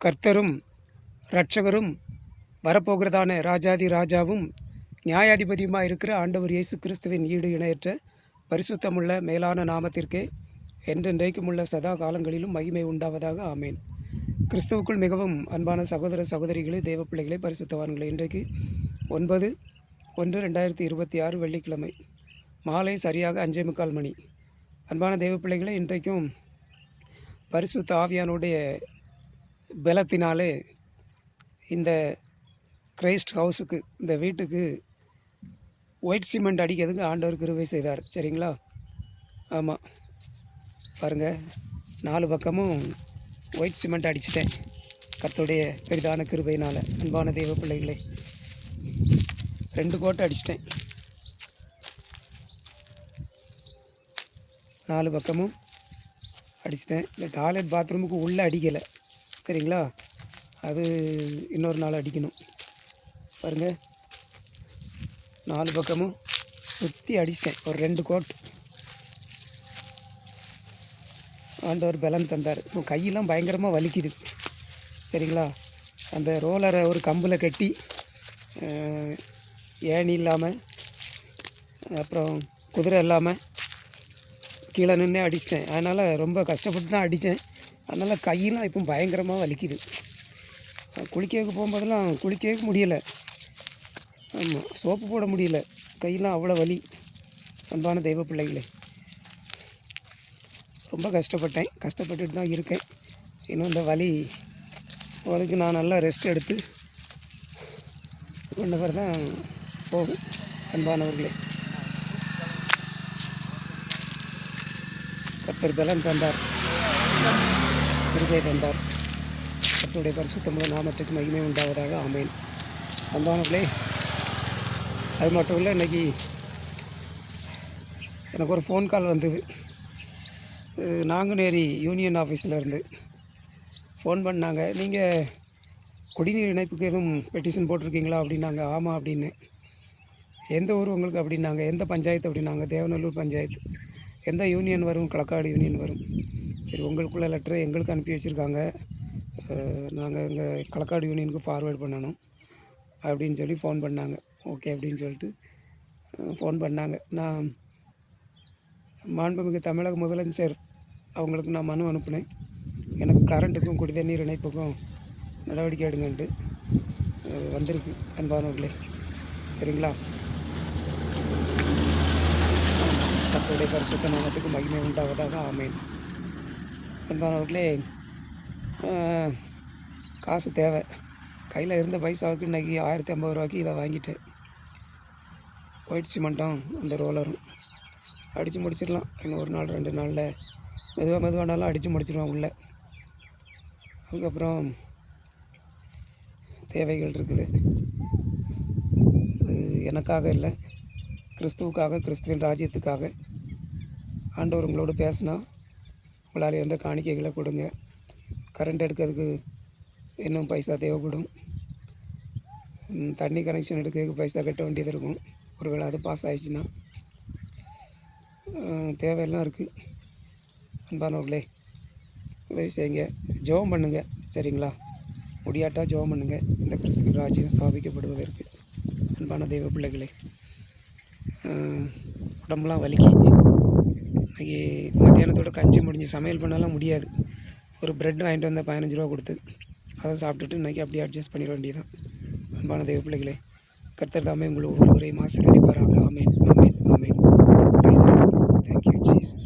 கர்த்தரும் இரட்சகரும் வரப்போகிறதான ராஜாதி ராஜாவும் நியாயாதிபதியுமாக இருக்கிற ஆண்டவர் இயேசு கிறிஸ்துவின் ஈடு இணையற்ற பரிசுத்தமுள்ள மேலான நாமத்திற்கே என்றென்றைக்கும் உள்ள சதா காலங்களிலும் மகிமை உண்டாவதாக. ஆமேன். கிறிஸ்துவுக்குள் மிகவும் அன்பான சகோதர சகோதரிகளே, தேவ பிள்ளைகளே, பரிசுத்தவான்களே, இன்றைக்கு 9/1/2026 வெள்ளிக்கிழமை மாலை சரியாக 5:45 மணி. அன்பான தேவ பிள்ளைகளே, இன்றைக்கும் பரிசுத்த ஆவியானுடைய பலத்தினாலே இந்த கிரைஸ்ட் ஹவுஸுக்கு, இந்த வீட்டுக்கு ஒயிட் சிமெண்ட் அடிக்கிறதுக்கு ஆண்டவர் கிருபை செய்தார். சரிங்களா? ஆமாம், பாருங்கள், 4 பக்கமும் ஒயிட் சிமெண்ட் அடிச்சிட்டேன் கர்த்தருடைய பெரிதான கிருபையினால். அன்பான தெய்வ பிள்ளைகளே, 2 கோட்டை அடிச்சிட்டேன். 4 பக்கமும் அடிச்சிட்டேன். இந்த டாய்லெட் பாத்ரூமுக்கு உள்ளே அடிக்கலை. சரிங்களா? அது இன்னொரு நாள் அடிக்கணும். பாருங்கள், 4 பக்கமும் சுற்றி அடிச்சிட்டேன். ஒரு 2 கோட் ஆண்டவர் பலன் தந்தார். இப்போ கையெல்லாம் பயங்கரமாக வலிக்குது. சரிங்களா? அந்த ரோலரை ஒரு கம்பில் கட்டி ஏணி இல்லாமல், அப்புறம் குதிரை இல்லாமல் கீழே நின்று அடிச்சிட்டேன். அதனால் ரொம்ப கஷ்டப்பட்டு தான் அடித்தேன். அதனால் கையெல்லாம் இப்போ பயங்கரமாக வலிக்குது. குளிக்க போகும்போதெல்லாம் குளிக்கவே முடியலை. ஆமாம், சோப்பு போட முடியல. கையெல்லாம் அவ்வளோ வலி. அன்பான தெய்வ பிள்ளைகளே, ரொம்ப கஷ்டப்பட்டுட்டு தான் இருக்கேன். இன்னும் இந்த வலிக்கு நான் நல்லா ரெஸ்ட் எடுத்து கொண்டவர் தான் போகும். அன்பானவர்களே, கர்த்தர் பலன் தந்தார், கிருபை தந்தார். கர்த்தருடைய பரிசுத்தமுள்ள நாமத்துக்கு மகிமை உண்டாவதாக. ஆமேன். அன்பானவர்களே, அது மட்டும் இல்லை, இன்றைக்கி எனக்கு ஒரு ஃபோன் கால் வந்தது. நாங்குநேரி யூனியன் ஆஃபீஸில் இருந்து ஃபோன் பண்ணாங்க. நீங்கள் குடிநீர் இணைப்புக்கு எதுவும் பெட்டிஷன் போட்டிருக்கீங்களா அப்படின்னாங்க. ஆமாம் அப்படின்னு. எந்த ஊர் உங்களுக்கு அப்படின்னாங்க. எந்த பஞ்சாயத்து அப்படின்னாங்க. தேவநல்லூர் பஞ்சாயத்து. எந்த யூனியன் வரும்? களக்காடு யூனியன் வரும். சரி, உங்களுக்குள்ள லெட்டரை எங்களுக்கு அனுப்பி வச்சுருக்காங்க, நாங்கள் எங்கள் களக்காடு யூனியனுக்கு ஃபார்வேர்ட் பண்ணணும் அப்படின்னு சொல்லி ஃபோன் பண்ணாங்க. ஓகே அப்படின்னு சொல்லிட்டு ஃபோன் பண்ணாங்க. நான் மாண்புமிகு தமிழக முதலமைச்சர் அவங்களுக்கு நான் மனு அனுப்பினேன். எனக்கு கரண்ட்டுக்கும் குடிதண்ணீர் இணைப்புக்கும் நடவடிக்கை எடுங்கன்ட்டு வந்திருக்கு. அன்பானவர்களே, சரிங்களா? கர்த்தருடைய பரிசுத்த நாமத்துக்கு மகிமை உண்டாவதாக. ஆமேன். அன்பானவர்களே, காசு தேவை. கையில் இருந்த பைசாவுக்கு இன்றைக்கி 1050 ரூபாய்க்கு இதை வாங்கிட்டேன். ஒயிட் சிமெண்ட்டும் அந்த ரோலரும் அடித்து முடிச்சிடலாம். இன்னும் 1 நாள் 2 நாளில் மெதுவானாலும் அடித்து முடிச்சிடுவோம் உள்ளே. அதுக்கப்புறம் தேவைகள் இருக்குது. அது எனக்காக இல்லை, கிறிஸ்துவுக்காக, கிறிஸ்துவின் ராஜ்யத்துக்காக. ஆண்டவர் உங்களோடு பேசினா உங்களால் என்ற காணிக்கைகளை கொடுங்க. கரண்ட் எடுக்கிறதுக்கு இன்னும் பைசா தேவைப்படும். தண்ணி கனெக்ஷன் எடுக்கிறதுக்கு பைசா கட்ட வேண்டியது இருக்கும். ஒருவேளை அது பாஸ் ஆகிடுச்சுன்னா தேவையெல்லாம் இருக்குது. அன்பானவர்களே, உதவி செய்யுங்க, ஜெபம் பண்ணுங்கள். சரிங்களா? முடியாட்டா ஜெபம் பண்ணுங்கள், இந்த கிறிஸ்துவின் ராஜ்யம் ஸ்தாபிக்கப்படுவதற்கு. அன்பான தெய்வ பிள்ளைகளே, உடம்புலாம் வலிக்கு. இன்றைக்கி மத்தியானத்தோட கஞ்சி முடிஞ்சு சமையல் பண்ணாலும் முடியாது. ஒரு ப்ரெட் வாங்கிட்டு வந்தால் 15 ரூபா கொடுத்து அதை சாப்பிட்டுட்டு இன்றைக்கி அப்படியே அட்ஜஸ்ட் பண்ணிட வேண்டியதான். அன்பான தெய்வ பிள்ளைகளே, கர்த்தர் தாமே உங்களை ஒவ்வொருவரையும் ஆசீர்வதிப்பாராக. ஆமேன், ஆமேன், ஆமேன். Praise the Lord. Thank you, Jesus.